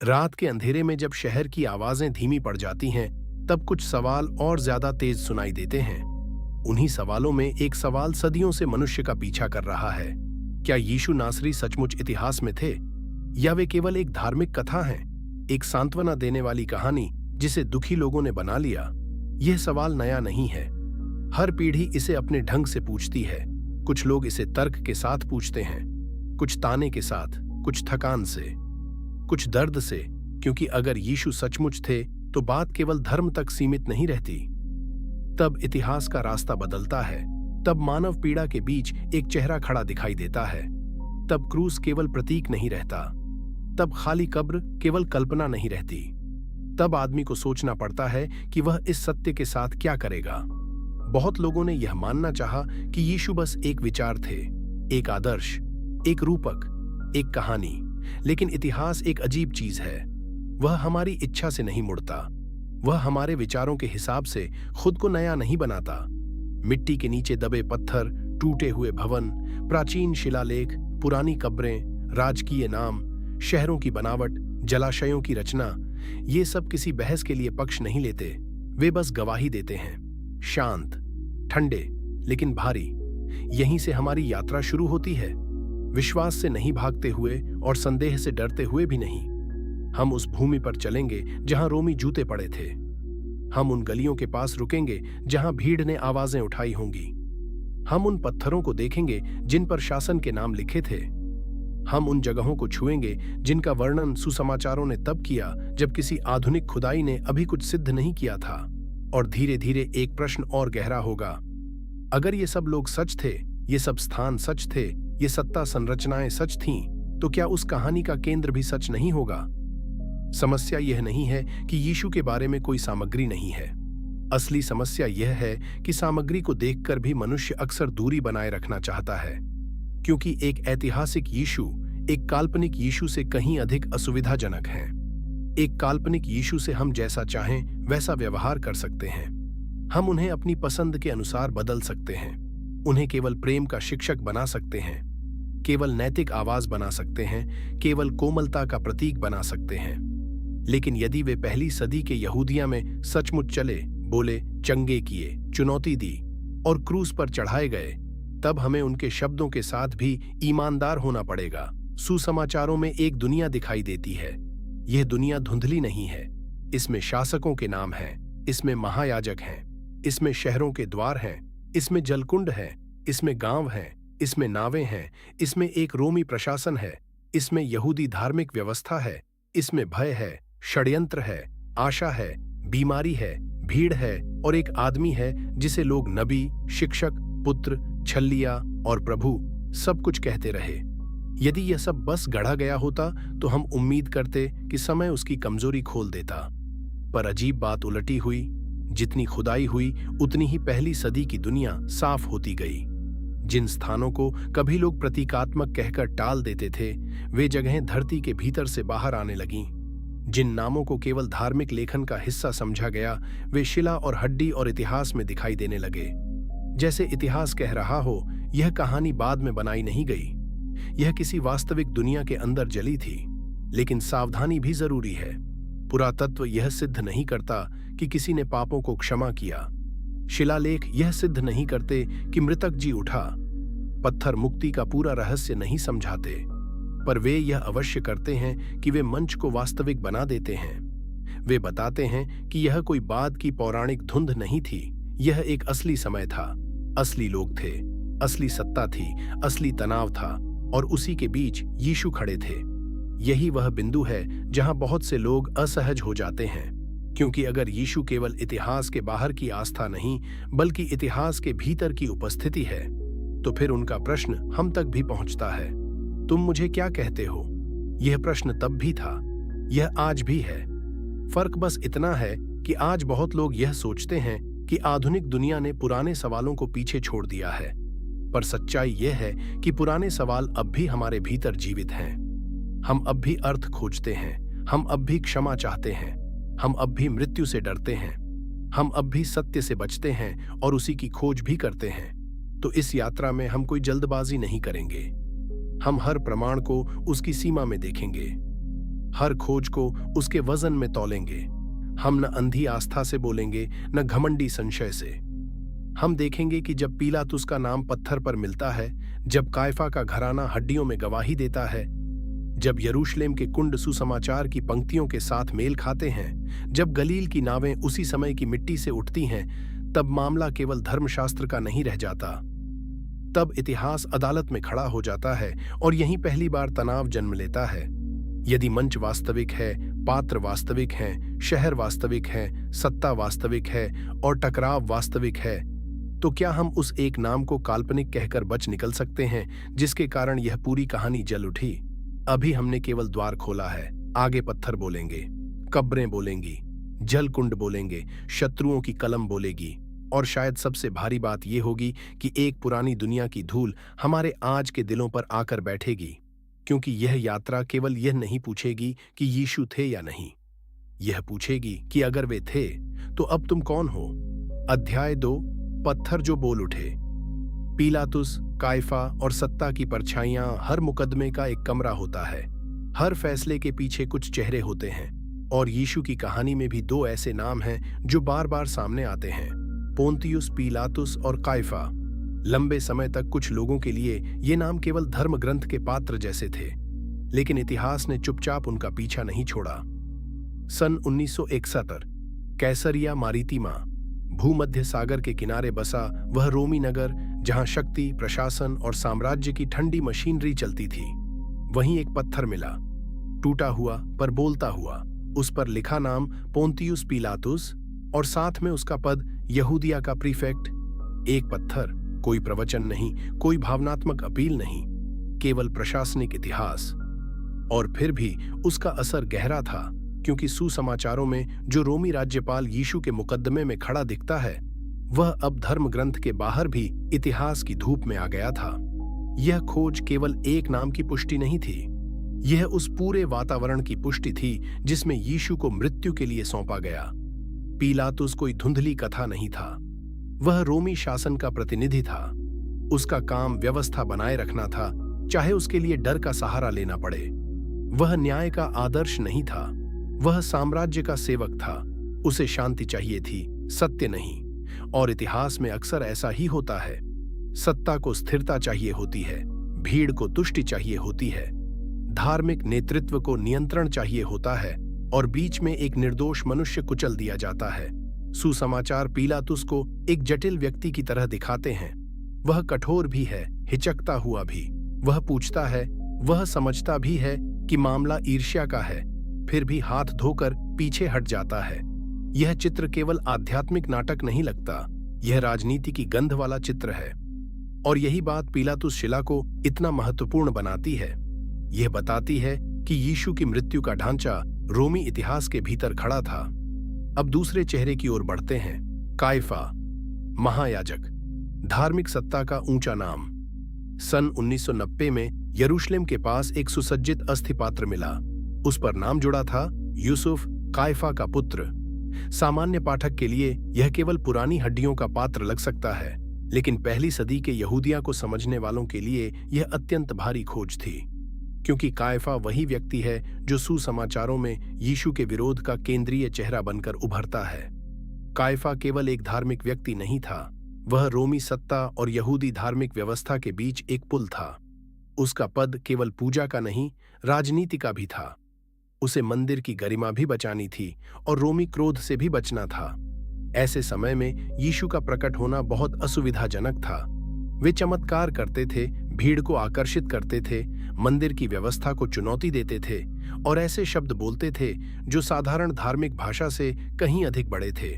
रात के अंधेरे में जब शहर की आवाजें धीमी पड़ जाती हैं, तब कुछ सवाल और ज्यादा तेज सुनाई देते हैं। उन्हीं सवालों में एक सवाल सदियों से मनुष्य का पीछा कर रहा है। क्या यीशु नासरी सचमुच इतिहास में थे, या वे केवल एक धार्मिक कथा हैं, एक सांत्वना देने वाली कहानी जिसे दुखी लोगों ने बना लिया? यह सवाल नया नहीं है। हर पीढ़ी इसे अपने ढंग से पूछती है। कुछ लोग इसे तर्क के साथ पूछते हैं, कुछ ताने के साथ, कुछ थकान से, कुछ दर्द से, क्योंकि अगर यीशु सचमुच थे तो बात केवल धर्म तक सीमित नहीं रहती। तब इतिहास का रास्ता बदलता है। तब मानव पीड़ा के बीच एक चेहरा खड़ा दिखाई देता है। तब क्रूस केवल प्रतीक नहीं रहता। तब खाली कब्र केवल कल्पना नहीं रहती। तब आदमी को सोचना पड़ता है कि वह इस सत्य के साथ क्या करेगा। बहुत लोगों ने यह मानना चाहा कि यीशु बस एक विचार थे, एक आदर्श, एक रूपक, एक कहानी। लेकिन इतिहास एक अजीब चीज है। वह हमारी इच्छा से नहीं मुड़ता। वह हमारे विचारों के हिसाब से खुद को नया नहीं बनाता। मिट्टी के नीचे दबे पत्थर, टूटे हुए भवन, प्राचीन शिलालेख, पुरानी कब्रें, राजकीय नाम, शहरों की बनावट, जलाशयों की रचना, ये सब किसी बहस के लिए पक्ष नहीं लेते। वे बस गवाही देते हैं। शांत, ठंडे, लेकिन भारी। यहीं से हमारी यात्रा शुरू होती है। विश्वास से नहीं भागते हुए और संदेह से डरते हुए भी नहीं। हम उस भूमि पर चलेंगे जहां रोमी जूते पड़े थे। हम उन गलियों के पास रुकेंगे जहां भीड़ ने आवाजें उठाई होंगी। हम उन पत्थरों को देखेंगे जिन पर शासन के नाम लिखे थे। हम उन जगहों को छुएंगे जिनका वर्णन सुसमाचारों ने तब किया जब किसी आधुनिक खुदाई ने अभी कुछ सिद्ध नहीं किया था। और धीरे धीरे एक प्रश्न और गहरा होगा। अगर ये सब लोग सच थे, ये सब स्थान सच थे, ये सत्ता संरचनाएं सच थीं, तो क्या उस कहानी का केंद्र भी सच नहीं होगा? समस्या यह नहीं है कि यीशु के बारे में कोई सामग्री नहीं है। असली समस्या यह है कि सामग्री को देखकर भी मनुष्य अक्सर दूरी बनाए रखना चाहता है, क्योंकि एक ऐतिहासिक यीशु एक काल्पनिक यीशु से कहीं अधिक असुविधाजनक है। एक काल्पनिक यीशु से हम जैसा चाहें वैसा व्यवहार कर सकते हैं। हम उन्हें अपनी पसंद के अनुसार बदल सकते हैं। उन्हें केवल प्रेम का शिक्षक बना सकते हैं, केवल नैतिक आवाज बना सकते हैं, केवल कोमलता का प्रतीक बना सकते हैं। लेकिन यदि वे पहली सदी के यहूदिया में सचमुच चले, बोले, चंगे किए, चुनौती दी और क्रूस पर चढ़ाए गए, तब हमें उनके शब्दों के साथ भी ईमानदार होना पड़ेगा। सुसमाचारों में एक दुनिया दिखाई देती है। यह दुनिया धुंधली नहीं है। इसमें शासकों के नाम हैं, इसमें महायाजक हैं, इसमें शहरों के द्वार हैं, इसमें जलकुंड है, इसमें गांव हैं, इसमें नावें हैं, इसमें एक रोमी प्रशासन है, इसमें यहूदी धार्मिक व्यवस्था है, इसमें भय है, षड्यंत्र है, आशा है, बीमारी है, भीड़ है और एक आदमी है जिसे लोग नबी, शिक्षक, पुत्र, छल्लिया और प्रभु सब कुछ कहते रहे। यदि यह सब बस गढ़ा गया होता तो हम उम्मीद करते कि समय उसकी कमजोरी खोल देता। पर अजीब बात उलटी हुई। जितनी खुदाई हुई उतनी ही पहली सदी की दुनिया साफ होती गई। जिन स्थानों को कभी लोग प्रतीकात्मक कहकर टाल देते थे, वे जगहें धरती के भीतर से बाहर आने लगीं। जिन नामों को केवल धार्मिक लेखन का हिस्सा समझा गया, वे शिला और हड्डी और इतिहास में दिखाई देने लगे। जैसे इतिहास कह रहा हो, यह कहानी बाद में बनाई नहीं गई, यह किसी वास्तविक दुनिया के अंदर जली थी। लेकिन सावधानी भी जरूरी है। पुरातत्व यह सिद्ध नहीं करता कि किसी ने पापों को क्षमा किया। शिलालेख यह सिद्ध नहीं करते कि मृतक जी उठा। पत्थर मुक्ति का पूरा रहस्य नहीं समझाते, पर वे यह अवश्य करते हैं कि वे मंच को वास्तविक बना देते हैं। वे बताते हैं कि यह कोई बाद की पौराणिक धुंध नहीं थी, यह एक असली समय था, असली लोग थे, असली सत्ता थी, असली तनाव था, और उसी के बीच यीशु खड़े थे। यही वह बिंदु है जहां बहुत से लोग असहज हो जाते हैं, क्योंकि अगर यीशु केवल इतिहास के बाहर की आस्था नहीं बल्कि इतिहास के भीतर की उपस्थिति है, तो फिर उनका प्रश्न हम तक भी पहुंचता है। तुम मुझे क्या कहते हो? यह प्रश्न तब भी था, यह आज भी है। फर्क बस इतना है कि आज बहुत लोग यह सोचते हैं कि आधुनिक दुनिया ने पुराने सवालों को पीछे छोड़ दिया है, पर सच्चाई यह है कि पुराने सवाल अब भी हमारे भीतर जीवित हैं। हम अब भी अर्थ खोजते हैं, हम अब भी क्षमा चाहते हैं, हम अब भी मृत्यु से डरते हैं, हम अब भी सत्य से बचते हैं और उसी की खोज भी करते हैं। तो इस यात्रा में हम कोई जल्दबाजी नहीं करेंगे। हम हर प्रमाण को उसकी सीमा में देखेंगे। हर खोज को उसके वजन में तौलेंगे। हम न अंधी आस्था से बोलेंगे, न घमंडी संशय से। हम देखेंगे कि जब पीलातुस का नाम पत्थर पर मिलता है, जब कायफा का घराना हड्डियों में गवाही देता है, जब यरूशलेम के कुंड सुसमाचार की पंक्तियों के साथ मेल खाते हैं, जब गलील की नावें उसी समय की मिट्टी से उठती हैं, तब मामला केवल धर्मशास्त्र का नहीं रह जाता। तब इतिहास अदालत में खड़ा हो जाता है और यहीं पहली बार तनाव जन्म लेता है। यदि मंच वास्तविक है, पात्र वास्तविक हैं, शहर वास्तविक है, सत्ता वास्तविक है और टकराव वास्तविक है, तो क्या हम उस एक नाम को काल्पनिक कहकर बच निकल सकते हैं जिसके कारण यह पूरी कहानी जल उठी? अभी हमने केवल द्वार खोला है। आगे पत्थर बोलेंगे, कब्रें बोलेंगी, जल कुंड बोलेंगे, शत्रुओं की कलम बोलेगी, और शायद सबसे भारी बात यह होगी कि एक पुरानी दुनिया की धूल हमारे आज के दिलों पर आकर बैठेगी, क्योंकि यह यात्रा केवल यह नहीं पूछेगी कि यीशु थे या नहीं, यह पूछेगी कि अगर वे थे तो अब तुम कौन हो। अध्याय 2, पत्थर जो बोल उठे। पीलातुस, कायफा और सत्ता की परछाइयां हर मुकदमे का एक कमरा होता है। हर फैसले के पीछे कुछ चेहरे होते हैं, और यीशु की कहानी में भी दो ऐसे नाम हैं जो बार बार सामने आते हैं, पोंतियुस पीलातुस और कायफा। लंबे समय तक कुछ लोगों के लिए ये नाम केवल धर्म ग्रंथ के पात्र जैसे थे, लेकिन इतिहास ने चुपचाप उनका पीछा नहीं छोड़ा। सन 1961, कैसरिया मारितिमा, भूमध्य सागर के किनारे बसा वह रोमी नगर जहां शक्ति, प्रशासन और साम्राज्य की ठंडी मशीनरी चलती थी, वहीं एक पत्थर मिला, टूटा हुआ पर बोलता हुआ। उस पर लिखा नाम पोंतियुस पीलातुस और साथ में उसका पद यहूदिया का प्रीफेक्ट। एक पत्थर, कोई प्रवचन नहीं, कोई भावनात्मक अपील नहीं, केवल प्रशासनिक इतिहास। और फिर भी उसका असर गहरा था, क्योंकि सुसमाचारों में जो रोमी राज्यपाल यीशु के मुकदमे में खड़ा दिखता है, वह अब धर्म ग्रंथ के बाहर भी इतिहास की धूप में आ गया था। यह खोज केवल एक नाम की पुष्टि नहीं थी, यह उस पूरे वातावरण की पुष्टि थी जिसमें यीशु को मृत्यु के लिए सौंपा गया। पीलातुस कोई धुंधली कथा नहीं था, वह रोमी शासन का प्रतिनिधि था। उसका काम व्यवस्था बनाए रखना था, चाहे उसके लिए डर का सहारा लेना पड़े। वह न्याय का आदर्श नहीं था, वह साम्राज्य का सेवक था। उसे शांति चाहिए थी, सत्य नहीं। और इतिहास में अक्सर ऐसा ही होता है। सत्ता को स्थिरता चाहिए होती है, भीड़ को तुष्टि चाहिए होती है, धार्मिक नेतृत्व को नियंत्रण चाहिए होता है, और बीच में एक निर्दोष मनुष्य कुचल दिया जाता है। सुसमाचार पीलातुस को एक जटिल व्यक्ति की तरह दिखाते हैं। वह कठोर भी है, हिचकता हुआ भी। वह पूछता है, वह समझता भी है कि मामला ईर्ष्या का है, फिर भी हाथ धोकर पीछे हट जाता है। यह चित्र केवल आध्यात्मिक नाटक नहीं लगता, यह राजनीति की गंध वाला चित्र है। और यही बात पीलातुस शिला को इतना महत्वपूर्ण बनाती है। यह बताती है कि यीशु की मृत्यु का ढांचा रोमी इतिहास के भीतर खड़ा था। अब दूसरे चेहरे की ओर बढ़ते हैं। कायफा, महायाजक, धार्मिक सत्ता का ऊंचा नाम। सन 1990 में यरूशलेम के पास एक सुसज्जित अस्थिपात्र मिला। उस पर नाम जुड़ा था यूसुफ, कायफा का पुत्र। सामान्य पाठक के लिए यह केवल पुरानी हड्डियों का पात्र लग सकता है, लेकिन पहली सदी के यहूदिया को समझने वालों के लिए यह अत्यंत भारी खोज थी, क्योंकि कायफा वही व्यक्ति है जो सुसमाचारों में यीशु के विरोध का केंद्रीय चेहरा बनकर उभरता है। कायफा केवल एक धार्मिक व्यक्ति नहीं था, वह रोमी सत्ता और यहूदी धार्मिक व्यवस्था के बीच एक पुल था। उसका पद केवल पूजा का नहीं, राजनीति का भी था। उसे मंदिर की गरिमा भी बचानी थी और रोमी क्रोध से भी बचना था। ऐसे समय में यीशु का प्रकट होना बहुत असुविधाजनक था। वे चमत्कार करते थे, भीड़ को आकर्षित करते थे, मंदिर की व्यवस्था को चुनौती देते थे और ऐसे शब्द बोलते थे जो साधारण धार्मिक भाषा से कहीं अधिक बड़े थे।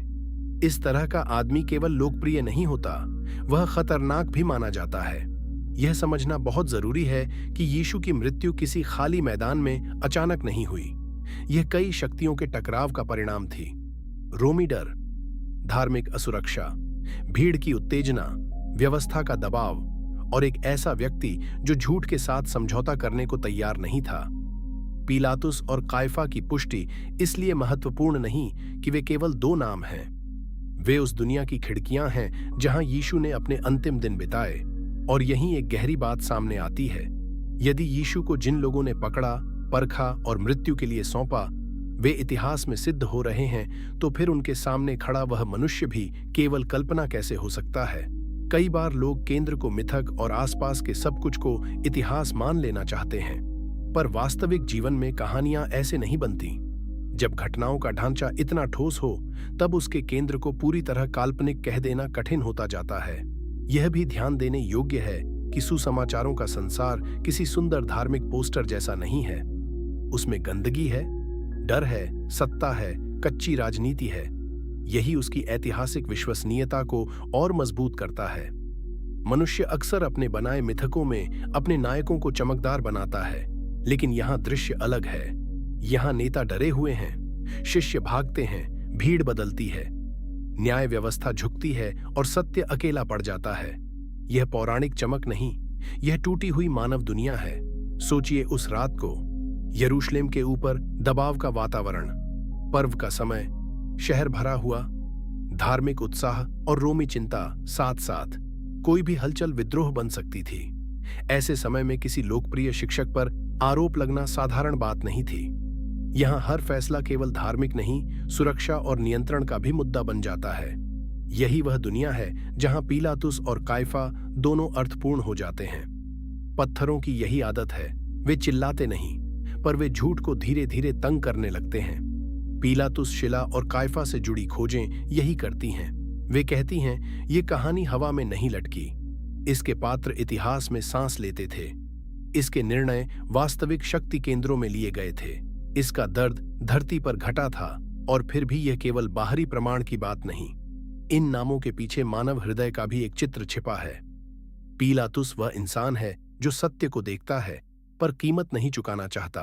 इस तरह का आदमी केवल लोकप्रिय नहीं होता, वह खतरनाक भी माना जाता है। यह समझना बहुत जरूरी है कि यीशु की मृत्यु किसी खाली मैदान में अचानक नहीं हुई। यह कई शक्तियों के टकराव का परिणाम थी। रोमी डर, धार्मिक असुरक्षा, भीड़ की उत्तेजना, व्यवस्था का दबाव और एक ऐसा व्यक्ति जो झूठ के साथ समझौता करने को तैयार नहीं था। पीलातुस और कायफा की पुष्टि इसलिए महत्वपूर्ण नहीं कि वे केवल दो नाम हैं। वे उस दुनिया की खिड़कियां हैं जहां यीशु ने अपने अंतिम दिन बिताए। और यहीं एक गहरी बात सामने आती है। यदि यीशु को जिन लोगों ने पकड़ा, परखा और मृत्यु के लिए सौंपा, वे इतिहास में सिद्ध हो रहे हैं, तो फिर उनके सामने खड़ा वह मनुष्य भी केवल कल्पना कैसे हो सकता है। कई बार लोग केंद्र को मिथक और आसपास के सब कुछ को इतिहास मान लेना चाहते हैं, पर वास्तविक जीवन में कहानियां ऐसे नहीं बनती। जब घटनाओं का ढांचा इतना ठोस हो, तब उसके केंद्र को पूरी तरह काल्पनिक कह देना कठिन होता जाता है। यह भी ध्यान देने योग्य है कि सुसमाचारों का संसार किसी सुंदर धार्मिक पोस्टर जैसा नहीं है। उसमें गंदगी है, डर है, सत्ता है, कच्ची राजनीति है। यही उसकी ऐतिहासिक विश्वसनीयता को और मजबूत करता है। मनुष्य अक्सर अपने बनाए मिथकों में अपने नायकों को चमकदार बनाता है, लेकिन यहाँ दृश्य अलग है। यहाँ नेता डरे हुए हैं, शिष्य भागते हैं, भीड़ बदलती है, न्याय व्यवस्था झुकती है और सत्य अकेला पड़ जाता है। यह पौराणिक चमक नहीं, यह टूटी हुई मानव दुनिया है। सोचिए उस रात को, यरूशलेम के ऊपर दबाव का वातावरण, पर्व का समय, शहर भरा हुआ, धार्मिक उत्साह और रोमी चिंता साथ साथ। कोई भी हलचल विद्रोह बन सकती थी। ऐसे समय में किसी लोकप्रिय शिक्षक पर आरोप लगना साधारण बात नहीं थी। यहाँ हर फैसला केवल धार्मिक नहीं, सुरक्षा और नियंत्रण का भी मुद्दा बन जाता है। यही वह दुनिया है जहाँ पीलातुस और कायफा दोनों अर्थपूर्ण हो जाते हैं। पत्थरों की यही आदत है, वे चिल्लाते नहीं, पर वे झूठ को धीरे धीरे तंग करने लगते हैं। पीलातुस शिला और कायफा से जुड़ी खोजें यही करती हैं। वे कहती हैं, ये कहानी हवा में नहीं लटकी, इसके पात्र इतिहास में सांस लेते थे, इसके निर्णय वास्तविक शक्ति केंद्रों में लिए गए थे, इसका दर्द धरती पर घटा था। और फिर भी यह केवल बाहरी प्रमाण की बात नहीं, इन नामों के पीछे मानव हृदय का भी एक चित्र छिपा है। पीलातुस वह इंसान है जो सत्य को देखता है पर कीमत नहीं चुकाना चाहता।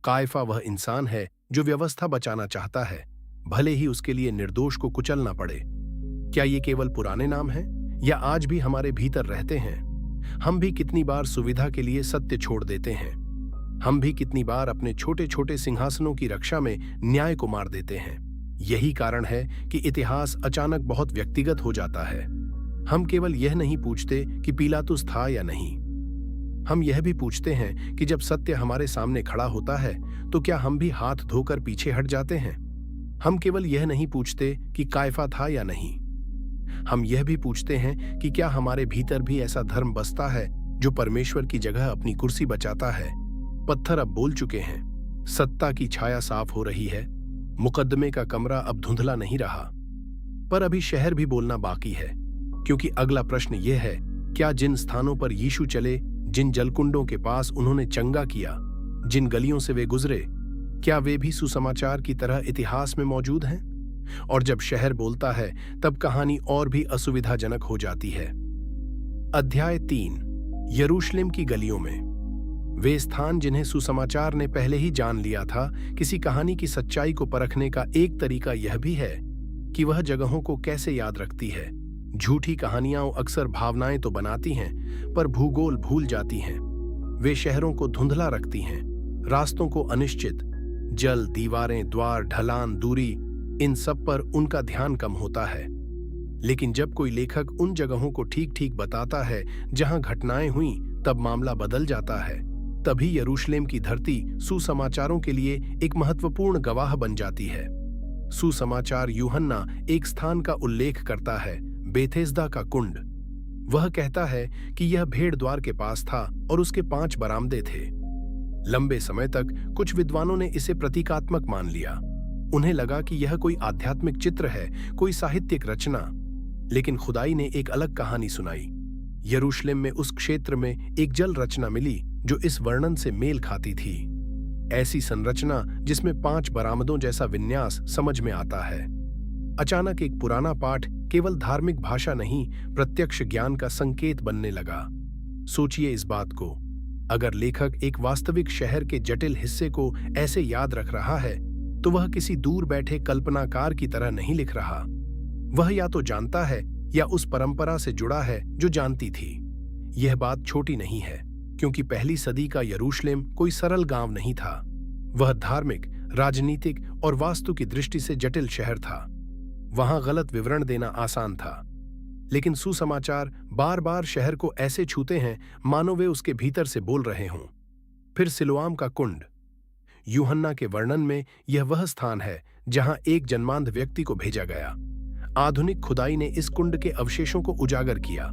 कायफा वह इंसान है जो व्यवस्था बचाना चाहता है, भले ही उसके लिए निर्दोष को कुचलना पड़े। क्या ये केवल पुराने नाम हैं या आज भी हमारे भीतर रहते हैं? हम भी कितनी बार सुविधा के लिए सत्य छोड़ देते हैं। हम भी कितनी बार अपने छोटे छोटे सिंहासनों की रक्षा में न्याय को मार देते हैं। यही कारण है कि इतिहास अचानक बहुत व्यक्तिगत हो जाता है। हम केवल यह नहीं पूछते कि पीलातुस था या नहीं, हम यह भी पूछते हैं कि जब सत्य हमारे सामने खड़ा होता है तो क्या हम भी हाथ धोकर पीछे हट जाते हैं? हम केवल यह नहीं पूछते कि कायफा था या नहीं, हम यह भी पूछते हैं कि क्या हमारे भीतर भी ऐसा धर्म बसता है जो परमेश्वर की जगह अपनी कुर्सी बचाता है। पत्थर अब बोल चुके हैं, सत्ता की छाया साफ हो रही है, मुकदमे का कमरा अब धुंधला नहीं रहा। पर अभी शहर भी बोलना बाकी है, क्योंकि अगला प्रश्न यह है, क्या जिन स्थानों पर यीशु चले, जिन जलकुंडों के पास उन्होंने चंगा किया, जिन गलियों से वे गुजरे, क्या वे भी सुसमाचार की तरह इतिहास में मौजूद हैं? और जब शहर बोलता है तब कहानी और भी असुविधाजनक हो जाती है। अध्याय 3, यरूशलेम की गलियों में। वे स्थान जिन्हें सुसमाचार ने पहले ही जान लिया था। किसी कहानी की सच्चाई को परखने का एक तरीका यह भी है कि वह जगहों को कैसे याद रखती है। झूठी कहानियां अक्सर भावनाएं तो बनाती हैं, पर भूगोल भूल जाती हैं। वे शहरों को धुंधला रखती हैं, रास्तों को अनिश्चित, जल, दीवारें, द्वार, ढलान, दूरी, इन सब पर उनका ध्यान कम होता है। लेकिन जब कोई लेखक उन जगहों को ठीक ठीक बताता है जहां घटनाएं हुई, तब मामला बदल जाता है। तभी यरूशलेम की धरती सुसमाचारों के लिए एक महत्वपूर्ण गवाह बन जाती है। सुसमाचार यूहन्ना एक स्थान का उल्लेख करता है, बेथेस्दा का कुंड। वह कहता है कि यह भेड़ द्वार के पास था और उसके 5 बरामदे थे। लंबे समय तक कुछ विद्वानों ने इसे प्रतीकात्मक मान लिया। उन्हें लगा कि यह कोई आध्यात्मिक चित्र है, कोई साहित्यिक रचना। लेकिन खुदाई ने एक अलग कहानी सुनाई। यरूशलेम में उस क्षेत्र में एक जल रचना मिली जो इस वर्णन से मेल खाती थी। ऐसी संरचना जिसमें 5 बरामदों जैसा विन्यास समझ में आता है। अचानक एक पुराना पाठ केवल धार्मिक भाषा नहीं, प्रत्यक्ष ज्ञान का संकेत बनने लगा। सोचिए इस बात को, अगर लेखक एक वास्तविक शहर के जटिल हिस्से को ऐसे याद रख रहा है, तो वह किसी दूर बैठे कल्पनाकार की तरह नहीं लिख रहा। वह या तो जानता है या उस परंपरा से जुड़ा है जो जानती थी। यह बात छोटी नहीं है, क्योंकि पहली सदी का यरूशलेम कोई सरल गांव नहीं था। वह धार्मिक, राजनीतिक और वास्तु की दृष्टि से जटिल शहर था। वहां गलत विवरण देना आसान था, लेकिन सुसमाचार बार बार शहर को ऐसे छूते हैं मानो वे उसके भीतर से बोल रहे हों। फिर सिलोआम का कुंड, यूहन्ना के वर्णन में यह वह स्थान है जहां एक जन्मांध व्यक्ति को भेजा गया। आधुनिक खुदाई ने इस कुंड के अवशेषों को उजागर किया।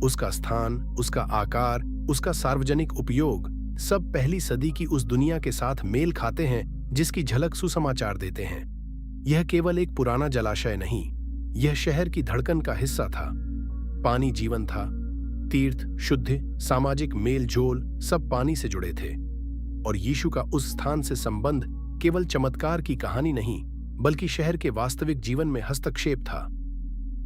उसका स्थान, उसका आकार, उसका सार्वजनिक उपयोग सब पहली सदी की उस दुनिया के साथ मेल खाते हैं जिसकी झलक सुसमाचार देते हैं। यह केवल एक पुराना जलाशय नहीं, यह शहर की धड़कन का हिस्सा था। पानी जीवन था। तीर्थ, शुद्धि, सामाजिक मेल जोल सब पानी से जुड़े थे। और यीशु का उस स्थान से संबंध केवल चमत्कार की कहानी नहीं, बल्कि शहर के वास्तविक जीवन में हस्तक्षेप था।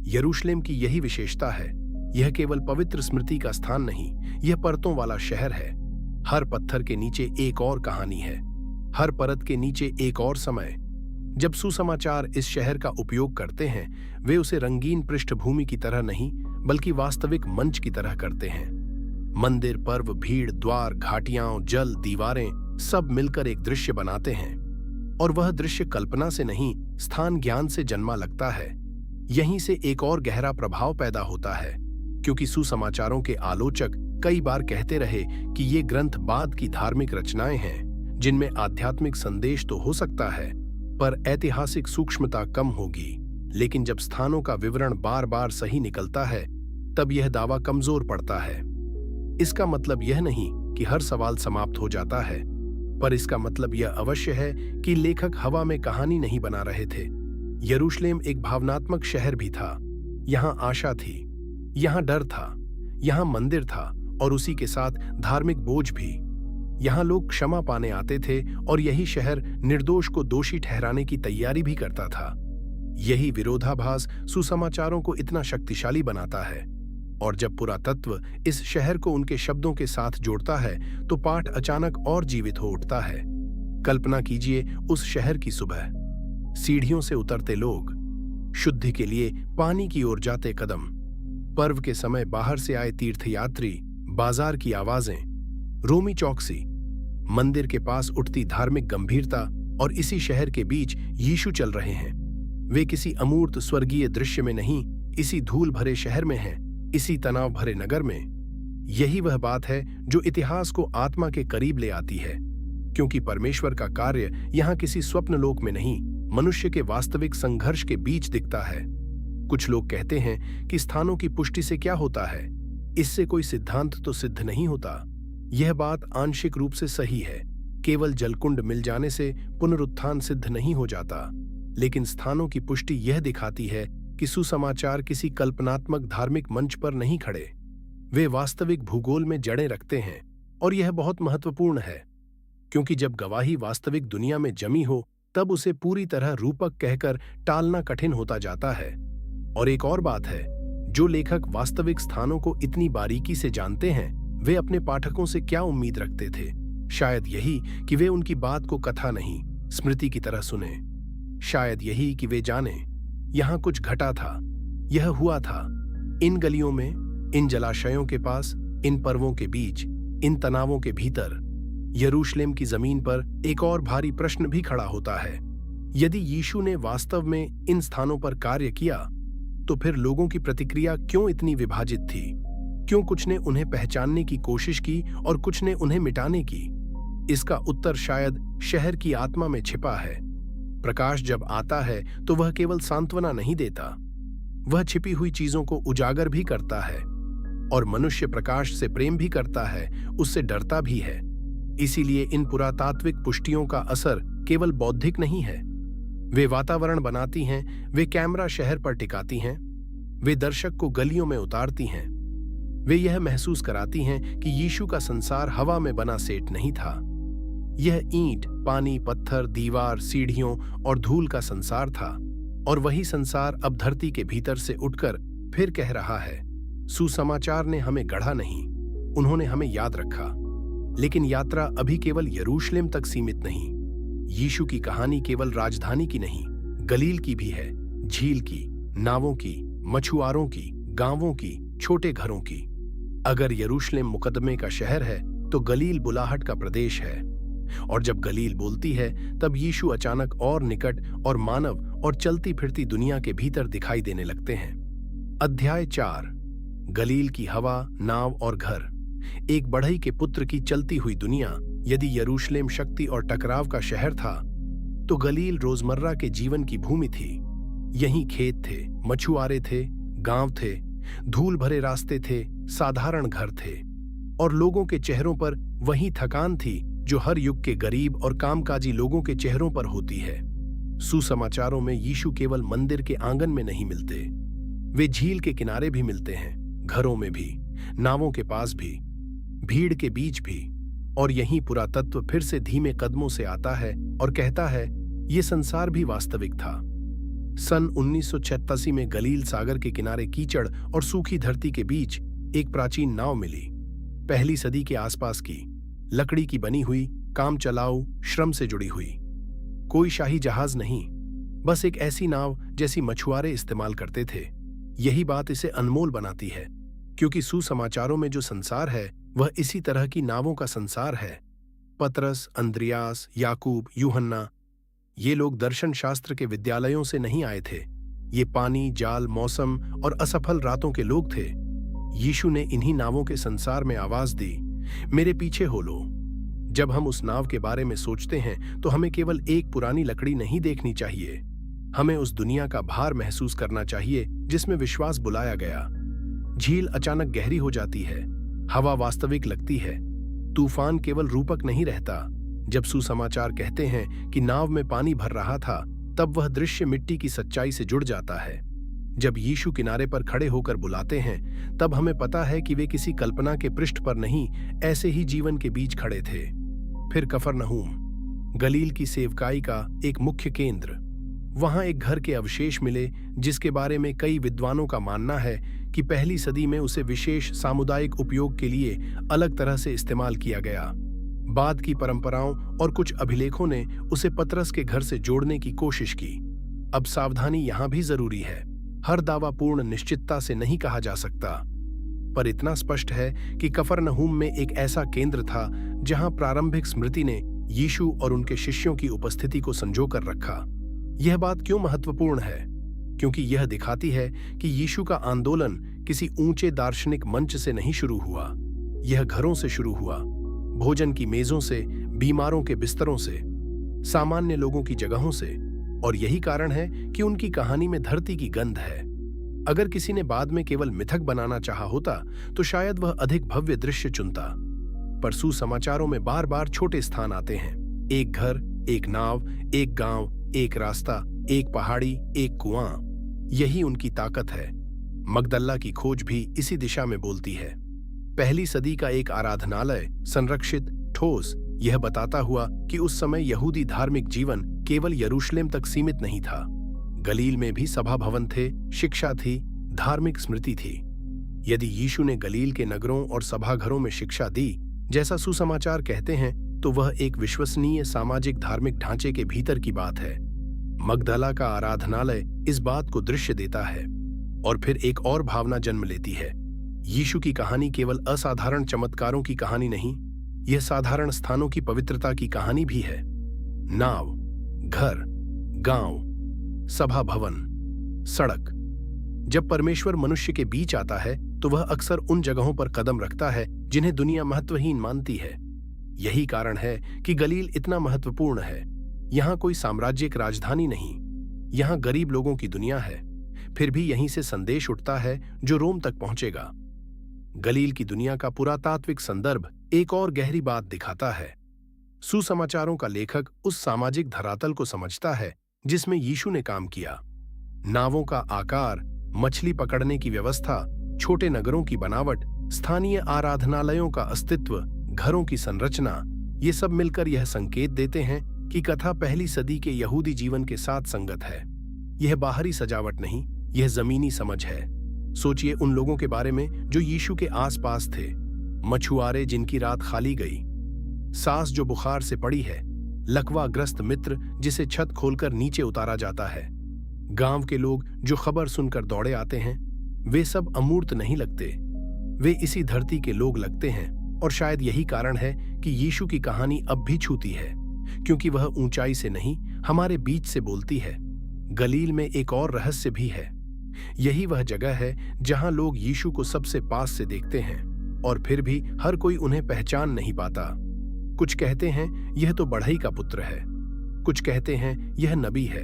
यरूशलेम की यही विशेषता है, यह केवल पवित्र स्मृति का स्थान नहीं, यह परतों वाला शहर है। हर पत्थर के नीचे एक और कहानी है, हर परत के नीचे एक और समय। जब सुसमाचार इस शहर का उपयोग करते हैं, वे उसे रंगीन पृष्ठभूमि की तरह नहीं, बल्कि वास्तविक मंच की तरह करते हैं। मंदिर, पर्व, भीड़, द्वार, घाटियां, जल, दीवारें सब मिलकर एक दृश्य बनाते हैं। और वह दृश्य कल्पना से नहीं, स्थान ज्ञान से जन्मा लगता है। यहीं से एक और गहरा प्रभाव पैदा होता है, क्योंकि सुसमाचारों के आलोचक कई बार कहते रहे कि ये ग्रंथ बाद की धार्मिक रचनाएं हैं जिनमें आध्यात्मिक संदेश तो हो सकता है, पर ऐतिहासिक सूक्ष्मता कम होगी। लेकिन जब स्थानों का विवरण बार बार सही निकलता है, तब यह दावा कमजोर पड़ता है। इसका मतलब यह नहीं कि हर सवाल समाप्त हो जाता है, पर इसका मतलब यह अवश्य है कि लेखक हवा में कहानी नहीं बना रहे थे। यरूशलेम एक भावनात्मक शहर भी था। यहाँ आशा थी, यहाँ डर था, यहाँ मंदिर था, और उसी के साथ धार्मिक बोझ भी। यहाँ लोग क्षमा पाने आते थे, और यही शहर निर्दोष को दोषी ठहराने की तैयारी भी करता था। यही विरोधाभास सुसमाचारों को इतना शक्तिशाली बनाता है। और जब पुरातत्व इस शहर को उनके शब्दों के साथ जोड़ता है, तो पाठ अचानक और जीवित हो उठता है। कल्पना कीजिए उस शहर की सुबह, सीढ़ियों से उतरते लोग, शुद्धि के लिए पानी की ओर जाते कदम, पर्व के समय बाहर से आए तीर्थयात्री, बाजार की आवाजें, रोमी चौकसी, मंदिर के पास उठती धार्मिक गंभीरता, और इसी शहर के बीच यीशु चल रहे हैं। वे किसी अमूर्त स्वर्गीय दृश्य में नहीं, इसी धूल भरे शहर में हैं, इसी तनाव भरे नगर में। यही वह बात है जो इतिहास को आत्मा के करीब ले आती है, क्योंकि परमेश्वर का कार्य यहाँ किसी स्वप्न लोक में नहीं, मनुष्य के वास्तविक संघर्ष के बीच दिखता है। कुछ लोग कहते हैं कि स्थानों की पुष्टि से क्या होता है, इससे कोई सिद्धांत तो सिद्ध नहीं होता। यह बात आंशिक रूप से सही है। केवल जलकुंड मिल जाने से पुनरुत्थान सिद्ध नहीं हो जाता, लेकिन स्थानों की पुष्टि यह दिखाती है कि सुसमाचार किसी कल्पनात्मक धार्मिक मंच पर नहीं खड़े, वे वास्तविक भूगोल में जड़ें रखते हैं। और यह बहुत महत्वपूर्ण है, क्योंकि जब गवाही वास्तविक दुनिया में जमी हो, तब उसे पूरी तरह रूपक कहकर टालना कठिन होता जाता है। और एक और बात है, जो लेखक वास्तविक स्थानों को इतनी बारीकी से जानते हैं, वे अपने पाठकों से क्या उम्मीद रखते थे? शायद यही कि वे उनकी बात को कथा नहीं, स्मृति की तरह सुने। शायद यही कि वे जाने यहाँ कुछ घटा था, यह हुआ था, इन गलियों में, इन जलाशयों के पास, इन पर्वों के बीच, इन तनावों के भीतर। यरूशलेम की जमीन पर एक और भारी प्रश्न भी खड़ा होता है। यदि यीशु ने वास्तव में इन स्थानों पर कार्य किया, तो फिर लोगों की प्रतिक्रिया क्यों इतनी विभाजित थी? क्यों कुछ ने उन्हें पहचानने की कोशिश की और कुछ ने उन्हें मिटाने की? इसका उत्तर शायद शहर की आत्मा में छिपा है। प्रकाश जब आता है तो वह केवल सांत्वना नहीं देता, वह छिपी हुई चीजों को उजागर भी करता है। और मनुष्य प्रकाश से प्रेम भी करता है, उससे डरता भी है। इसीलिए इन पुरातात्विक पुष्टियों का असर केवल बौद्धिक नहीं है। वे वातावरण बनाती हैं, वे कैमरा शहर पर टिकाती हैं, वे दर्शक को गलियों में उतारती हैं। वे यह महसूस कराती हैं कि यीशु का संसार हवा में बना सेट नहीं था। यह ईंट, पानी, पत्थर, दीवार, सीढ़ियों और धूल का संसार था। और वही संसार अब धरती के भीतर से उठकर फिर कह रहा है, सुसमाचार ने हमें गढ़ा नहीं, उन्होंने हमें याद रखा। लेकिन यात्रा अभी केवल यरूशलेम तक सीमित नहीं। यीशु की कहानी केवल राजधानी की नहीं, गलील की भी है, झील की, नावों की, मछुआरों की, गांवों की, छोटे घरों की। अगर यरूशलेम मुकदमे का शहर है, तो गलील बुलाहट का प्रदेश है। और जब गलील बोलती है, तब यीशु अचानक और निकट और मानव और चलती फिरती दुनिया के भीतर दिखाई देने लगते हैं। अध्याय 4। गलील की हवा, नाव और घर। एक बढ़ई के पुत्र की चलती हुई दुनिया यदि यरूशलेम शक्ति और टकराव का शहर था, तो गलील रोजमर्रा के जीवन की भूमि थी। यहीं खेत थे, मछुआरे थे, गांव थे, धूल भरे रास्ते थे, साधारण घर थे, और लोगों के चेहरों पर वही थकान थी जो हर युग के गरीब और कामकाजी लोगों के चेहरों पर होती है। सुसमाचारों में यीशु केवल मंदिर के आंगन में नहीं मिलते, वे झील के किनारे भी मिलते हैं, घरों में भी, नावों के पास भी, भीड़ के बीच भी। और यहीं पुरातत्व फिर से धीमे कदमों से आता है और कहता है, ये संसार भी वास्तविक था। सन 1986 में गलील सागर के किनारे कीचड़ और सूखी धरती के बीच एक प्राचीन नाव मिली। पहली सदी के आसपास की, लकड़ी की बनी हुई, काम चलाऊ, श्रम से जुड़ी हुई। कोई शाही जहाज नहीं, बस एक ऐसी नाव जैसी मछुआरे इस्तेमाल करते थे। यही बात इसे अनमोल बनाती है, क्योंकि सुसमाचारों में जो संसार है वह इसी तरह की नावों का संसार है। पतरस, अंद्रियास, याकूब, यूहन्ना, ये लोग दर्शन शास्त्र के विद्यालयों से नहीं आए थे। ये पानी, जाल, मौसम और असफल रातों के लोग थे। यीशु ने इन्हीं नावों के संसार में आवाज दी, मेरे पीछे हो लो। जब हम उस नाव के बारे में सोचते हैं तो हमें केवल एक पुरानी लकड़ी नहीं देखनी चाहिए, हमें उस दुनिया का भार महसूस करना चाहिए जिसमें विश्वास बुलाया गया। झील अचानक गहरी हो जाती है, हवा वास्तविक लगती है, तूफान केवल रूपक नहीं रहता। जब सुसमाचार कहते हैं कि नाव में पानी भर रहा था, तब वह दृश्य मिट्टी की सच्चाई से जुड़ जाता है। जब यीशु किनारे पर खड़े होकर बुलाते हैं, तब हमें पता है कि वे किसी कल्पना के पृष्ठ पर नहीं, ऐसे ही जीवन के बीच खड़े थे। फिर कफरनहूम, गलील की सेवकाई का एक मुख्य केंद्र। वहां एक घर के अवशेष मिले जिसके बारे में कई विद्वानों का मानना है कि पहली सदी में उसे विशेष सामुदायिक उपयोग के लिए अलग तरह से इस्तेमाल किया गया। बाद की परंपराओं और कुछ अभिलेखों ने उसे पतरस के घर से जोड़ने की कोशिश की। अब सावधानी यहां भी जरूरी है, हर दावा पूर्ण निश्चितता से नहीं कहा जा सकता, पर इतना स्पष्ट है कि कफरनहूम में एक ऐसा केंद्र था जहां प्रारंभिक स्मृति ने यीशु और उनके शिष्यों की उपस्थिति को संजोकर रखा। यह बात क्यों महत्वपूर्ण है? क्योंकि यह दिखाती है कि यीशु का आंदोलन किसी ऊंचे दार्शनिक मंच से नहीं शुरू हुआ, यह घरों से शुरू हुआ, भोजन की मेजों से, बीमारों के बिस्तरों से, सामान्य लोगों की जगहों से। और यही कारण है कि उनकी कहानी में धरती की गंध है। अगर किसी ने बाद में केवल मिथक बनाना चाहा होता तो शायद वह अधिक भव्य दृश्य चुनता, पर सुसमाचारों में बार बार छोटे स्थान आते हैं, एक घर, एक नाव, एक गांव, एक रास्ता, एक पहाड़ी, एक कुआं। यही उनकी ताकत है। मगदल्ला की खोज भी इसी दिशा में बोलती है। पहली सदी का एक आराधनालय, संरक्षित, ठोस, यह बताता हुआ कि उस समय यहूदी धार्मिक जीवन केवल यरूशलेम तक सीमित नहीं था। गलील में भी सभा भवन थे, शिक्षा थी, धार्मिक स्मृति थी। यदि यीशु ने गलील के नगरों और सभाघरों में शिक्षा दी, जैसा सुसमाचार कहते हैं, तो वह एक विश्वसनीय सामाजिक धार्मिक ढांचे के भीतर की बात है। मगदला का आराधनालय इस बात को दृश्य देता है। और फिर एक और भावना जन्म लेती है। यीशु की कहानी केवल असाधारण चमत्कारों की कहानी नहीं, यह साधारण स्थानों की पवित्रता की कहानी भी है। नाव, घर, गांव, सभा भवन, सड़क। जब परमेश्वर मनुष्य के बीच आता है तो वह अक्सर उन जगहों पर कदम रखता है जिन्हें दुनिया महत्वहीन मानती है। यही कारण है कि गलील इतना महत्वपूर्ण है। यहां कोई साम्राज्यिक राजधानी नहीं, यहां गरीब लोगों की दुनिया है। फिर भी यहीं से संदेश उठता है जो रोम तक पहुंचेगा। गलील की दुनिया का पुरातात्विक संदर्भ एक और गहरी बात दिखाता है। सुसमाचारों का लेखक उस सामाजिक धरातल को समझता है जिसमें यीशु ने काम किया। नावों का आकार, मछली पकड़ने की व्यवस्था, छोटे नगरों की बनावट, स्थानीय आराधनालयों का अस्तित्व, घरों की संरचना, ये सब मिलकर यह संकेत देते हैं कि कथा पहली सदी के यहूदी जीवन के साथ संगत है। यह बाहरी सजावट नहीं, यह जमीनी समझ है। सोचिए उन लोगों के बारे में जो यीशु के आसपास थे। मछुआरे जिनकी रात खाली गई, सास जो बुखार से पड़ी है, लकवाग्रस्त मित्र जिसे छत खोलकर नीचे उतारा जाता है, गांव के लोग जो खबर सुनकर दौड़े आते हैं। वे सब अमूर्त नहीं लगते, वे इसी धरती के लोग लगते हैं। और शायद यही कारण है कि यीशु की कहानी अब भी छूती है, क्योंकि वह ऊंचाई से नहीं, हमारे बीच से बोलती है। गलील में एक और रहस्य भी है। यही वह जगह है जहां लोग यीशु को सबसे पास से देखते हैं और फिर भी हर कोई उन्हें पहचान नहीं पाता। कुछ कहते हैं यह तो बढ़ई का पुत्र है, कुछ कहते हैं यह नबी है,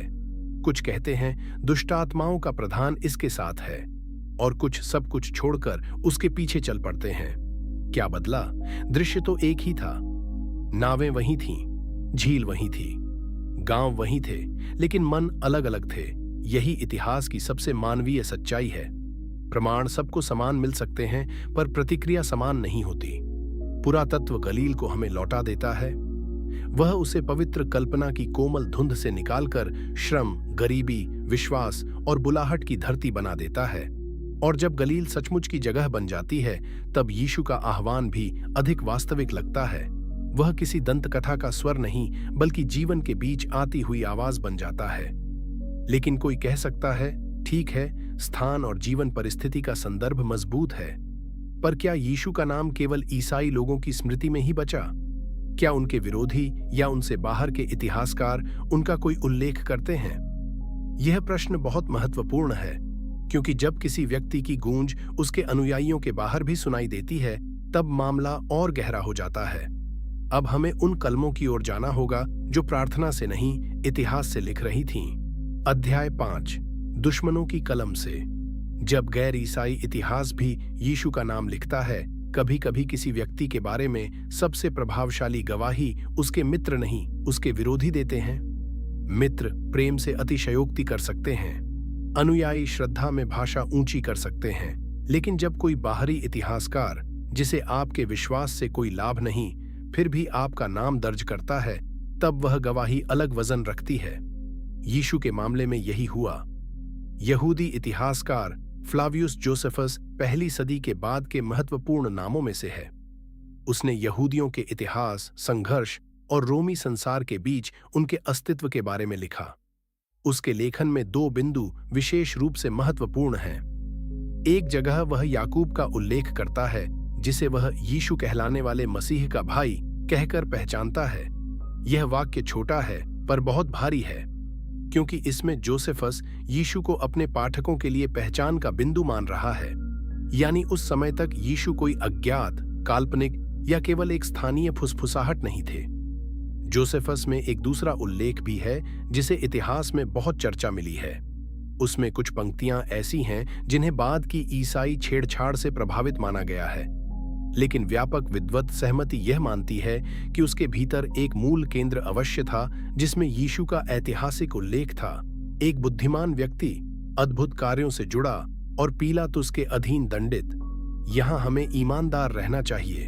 कुछ कहते हैं दुष्टात्माओं का प्रधान इसके साथ है, और कुछ सब कुछ छोड़कर उसके पीछे चल पड़ते हैं। क्या बदला? दृश्य तो एक ही था। नावें वहीं थीं, झील वहीं थी, गांव वहीं थे, लेकिन मन अलग अलग थे। यही इतिहास की सबसे मानवीय सच्चाई है। प्रमाण सबको समान मिल सकते हैं, पर प्रतिक्रिया समान नहीं होती। पुरातत्व गलील को हमें लौटा देता है। वह उसे पवित्र कल्पना की कोमल धुंध से निकालकर श्रम, गरीबी, विश्वास और बुलाहट की धरती बना देता है। और जब गलील सचमुच की जगह बन जाती है, तब यीशु का आह्वान भी अधिक वास्तविक लगता है। वह किसी दंतकथा का स्वर नहीं, बल्कि जीवन के बीच आती हुई आवाज बन जाता है। लेकिन कोई कह सकता है, ठीक है, स्थान और जीवन परिस्थिति का संदर्भ मजबूत है, पर क्या यीशु का नाम केवल ईसाई लोगों की स्मृति में ही बचा? क्या उनके विरोधी या उनसे बाहर के इतिहासकार उनका कोई उल्लेख करते हैं? यह प्रश्न बहुत महत्वपूर्ण है, क्योंकि जब किसी व्यक्ति की गूंज उसके अनुयायियों के बाहर भी सुनाई देती है, तब मामला और गहरा हो जाता है। अब हमें उन कलमों की ओर जाना होगा जो प्रार्थना से नहीं, इतिहास से लिख रही थीं। अध्याय 5, दुश्मनों की कलम से। जब गैर ईसाई इतिहास भी यीशु का नाम लिखता है, कभी कभी किसी व्यक्ति के बारे में सबसे प्रभावशाली गवाही उसके मित्र नहीं, उसके विरोधी देते हैं। मित्र प्रेम से अतिशयोक्ति कर सकते हैं, अनुयायी श्रद्धा में भाषा ऊंची कर सकते हैं, लेकिन जब कोई बाहरी इतिहासकार, जिसे आपके विश्वास से कोई लाभ नहीं, फिर भी आपका नाम दर्ज करता है, तब वह गवाही अलग वजन रखती है। यीशु के मामले में यही हुआ। यहूदी इतिहासकार फ्लावियस जोसेफस पहली सदी के बाद के महत्वपूर्ण नामों में से है। उसने यहूदियों के इतिहास, संघर्ष और रोमी संसार के बीच उनके अस्तित्व के बारे में लिखा। उसके लेखन में 2 बिंदु विशेष रूप से महत्वपूर्ण हैं। एक जगह वह याकूब का उल्लेख करता है, जिसे वह यीशु कहलाने वाले मसीह का भाई कहकर पहचानता है। यह वाक्य छोटा है पर बहुत भारी है, क्योंकि इसमें जोसेफस यीशु को अपने पाठकों के लिए पहचान का बिंदु मान रहा है। यानी उस समय तक यीशु कोई अज्ञात, काल्पनिक या केवल एक स्थानीय फुसफुसाहट नहीं थे। जोसेफस में एक दूसरा उल्लेख भी है, जिसे इतिहास में बहुत चर्चा मिली है। उसमें कुछ पंक्तियां ऐसी हैं जिन्हें बाद की ईसाई छेड़छाड़ से प्रभावित माना गया है, लेकिन व्यापक विद्वत सहमति यह मानती है कि उसके भीतर एक मूल केंद्र अवश्य था, जिसमें यीशु का ऐतिहासिक उल्लेख था। एक बुद्धिमान व्यक्ति, अद्भुत कार्यों से जुड़ा और पीलातुस के अधीन दंडित। यहां हमें ईमानदार रहना चाहिए।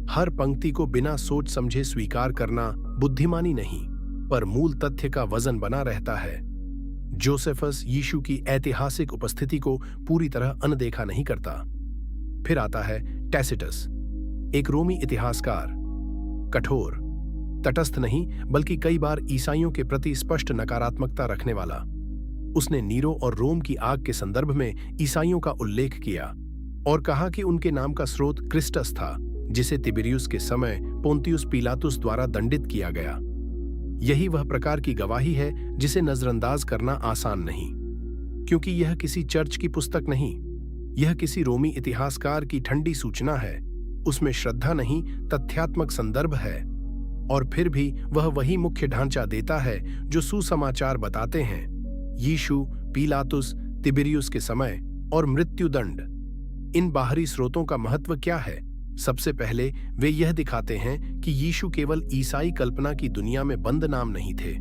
हर पंक्ति को बिना सोच समझे स्वीकार करना बुद्धिमानी नहीं, पर मूल तथ्य का वजन बना रहता है। जोसेफस यीशु की ऐतिहासिक उपस्थिति को पूरी तरह अनदेखा नहीं करता। फिर आता है टैसिटस, एक रोमी इतिहासकार, कठोर, तटस्थ नहीं बल्कि कई बार ईसाइयों के प्रति स्पष्ट नकारात्मकता रखने वाला। उसने नीरो और रोम की आग के संदर्भ में ईसाइयों का उल्लेख किया और कहा कि उनके नाम का स्रोत क्रिस्टस था, जिसे तिबिरियुस के समय पोंतियुस पिलातुस द्वारा दंडित किया गया। यही वह प्रकार की गवाही है जिसे नजरअंदाज करना आसान नहीं, क्योंकि यह किसी चर्च की पुस्तक नहीं, यह किसी रोमी इतिहासकार की ठंडी सूचना है। उसमें श्रद्धा नहीं, तथ्यात्मक संदर्भ है। और फिर भी वह वही मुख्य ढांचा देता है जो सुसमाचार बताते हैं। यीशु, पिलातुस, तिबिरियुस के समय और मृत्युदंड। इन बाहरी स्रोतों का महत्व क्या है? सबसे पहले वे यह दिखाते हैं कि यीशु केवल ईसाई कल्पना की दुनिया में बंद नाम नहीं थे।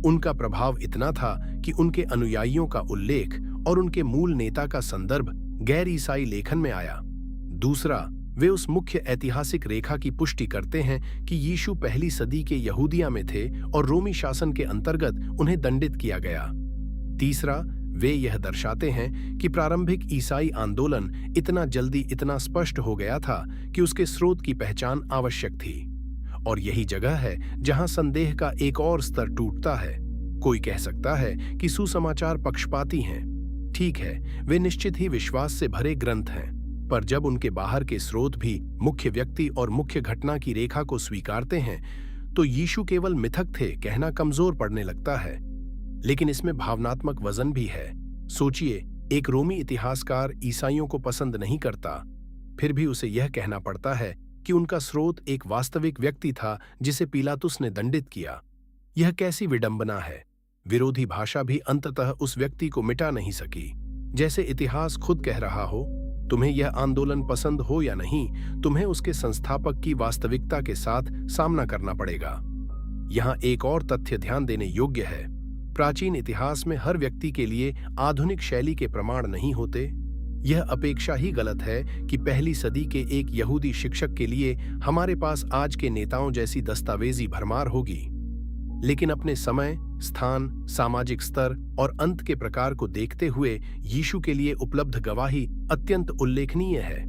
उनका प्रभाव इतना था कि उनके अनुयायियों का उल्लेख और उनके मूल नेता का संदर्भ गैर ईसाई लेखन में आया। दूसरा, वे उस मुख्य ऐतिहासिक रेखा की पुष्टि करते हैं कि यीशु पहली सदी के यहूदिया में थे और रोमी शासन के अंतर्गत उन्हें दंडित किया गया। तीसरा, वे यह दर्शाते हैं कि प्रारंभिक ईसाई आंदोलन इतना जल्दी इतना स्पष्ट हो गया था कि उसके स्रोत की पहचान आवश्यक थी। और यही जगह है जहां संदेह का एक और स्तर टूटता है। कोई कह सकता है कि सुसमाचार पक्षपाती हैं। ठीक है, वे निश्चित ही विश्वास से भरे ग्रंथ हैं, पर जब उनके बाहर के स्रोत भी मुख्य व्यक्ति और मुख्य घटना की रेखा को स्वीकारते हैं, तो यीशु केवल मिथक थे कहना कमजोर पड़ने लगता है। लेकिन इसमें भावनात्मक वजन भी है। सोचिए, एक रोमी इतिहासकार ईसाइयों को पसंद नहीं करता, फिर भी उसे यह कहना पड़ता है कि उनका स्रोत एक वास्तविक व्यक्ति था जिसे पिलातुस ने दंडित किया। यह कैसी विडंबना है। विरोधी भाषा भी अंततः उस व्यक्ति को मिटा नहीं सकी। जैसे इतिहास खुद कह रहा हो, तुम्हें यह आंदोलन पसंद हो या नहीं, तुम्हें उसके संस्थापक की वास्तविकता के साथ सामना करना पड़ेगा। यहाँ एक और तथ्य ध्यान देने योग्य है। प्राचीन इतिहास में हर व्यक्ति के लिए आधुनिक शैली के प्रमाण नहीं होते। यह अपेक्षा ही गलत है कि पहली सदी के एक यहूदी शिक्षक के लिए हमारे पास आज के नेताओं जैसी दस्तावेजी भरमार होगी। लेकिन अपने समय, स्थान, सामाजिक स्तर और अंत के प्रकार को देखते हुए यीशु के लिए उपलब्ध गवाही अत्यंत उल्लेखनीय है।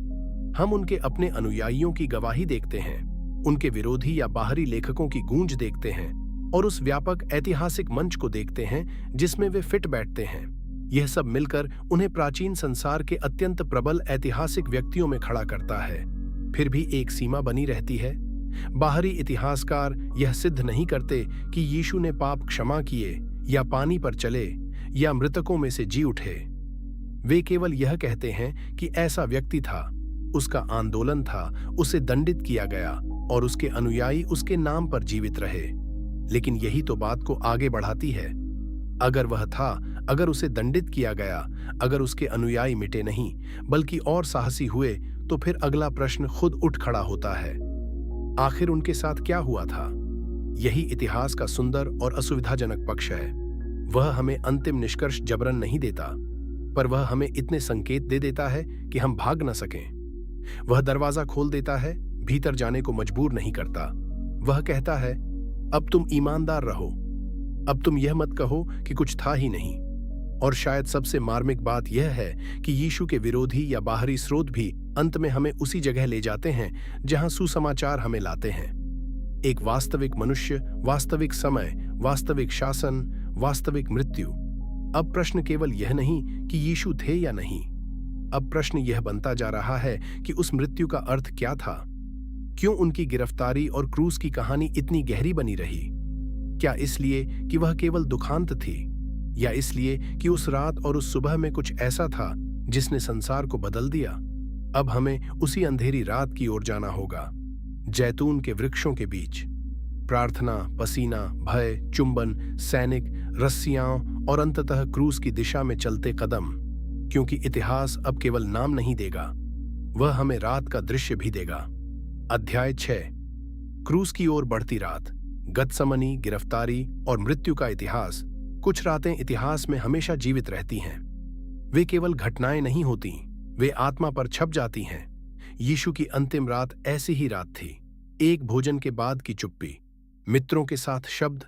हम उनके अपने अनुयायियों की गवाही देखते हैं, उनके विरोधी या बाहरी लेखकों की गूंज देखते हैं और उस व्यापक ऐतिहासिक मंच को देखते हैं जिसमें वे फिट बैठते हैं। यह सब मिलकर उन्हें प्राचीन संसार के अत्यंत प्रबल ऐतिहासिक व्यक्तियों में खड़ा करता है। फिर भी एक सीमा बनी रहती है। बाहरी इतिहासकार यह सिद्ध नहीं करते कि यीशु ने पाप क्षमा किए या पानी पर चले या मृतकों में से जी उठे। वे केवल यह कहते हैं कि ऐसा व्यक्ति था, उसका आंदोलन था, उसे दंडित किया गया और उसके अनुयायी उसके नाम पर जीवित रहे। लेकिन यही तो बात को आगे बढ़ाती है। अगर वह था, अगर उसे दंडित किया गया, अगर उसके अनुयायी मिटे नहीं बल्कि और साहसी हुए, तो फिर अगला प्रश्न खुद उठ खड़ा होता है, आखिर उनके साथ क्या हुआ था? यही इतिहास का सुंदर और असुविधाजनक पक्ष है। वह हमें अंतिम निष्कर्ष जबरन नहीं देता, पर वह हमें इतने संकेत दे देता है कि हम भाग न सकें। वह दरवाजा खोल देता है, भीतर जाने को मजबूर नहीं करता। वह कहता है, अब तुम ईमानदार रहो, अब तुम यह मत कहो कि कुछ था ही नहीं। और शायद सबसे मार्मिक बात यह है कि यीशु के विरोधी या बाहरी स्रोत भी अंत में हमें उसी जगह ले जाते हैं जहां सुसमाचार हमें लाते हैं। एक वास्तविक मनुष्य, वास्तविक समय, वास्तविक शासन, वास्तविक मृत्यु। अब प्रश्न केवल यह नहीं कि यीशु थे या नहीं। अब प्रश्न यह बनता जा रहा है कि उस मृत्यु का अर्थ क्या था? क्यों उनकी गिरफ्तारी और क्रूस की कहानी इतनी गहरी बनी रही? क्या इसलिए कि वह केवल दुखांत थी, या इसलिए कि उस रात और उस सुबह में कुछ ऐसा था जिसने संसार को बदल दिया? अब हमें उसी अंधेरी रात की ओर जाना होगा, जैतून के वृक्षों के बीच। प्रार्थना, पसीना, भय, चुंबन, सैनिक, रस्सियां और अंततः क्रूस की दिशा में चलते कदम। क्योंकि इतिहास अब केवल नाम नहीं देगा, वह हमें रात का दृश्य भी देगा। अध्याय 6। क्रूस की ओर बढ़ती रात। गतसमनी, गिरफ्तारी और मृत्यु का इतिहास। कुछ रातें इतिहास में हमेशा जीवित रहती हैं। वे केवल घटनाएं नहीं होती, वे आत्मा पर छप जाती हैं। यीशु की अंतिम रात ऐसी ही रात थी। एक भोजन के बाद की चुप्पी, मित्रों के साथ शब्द,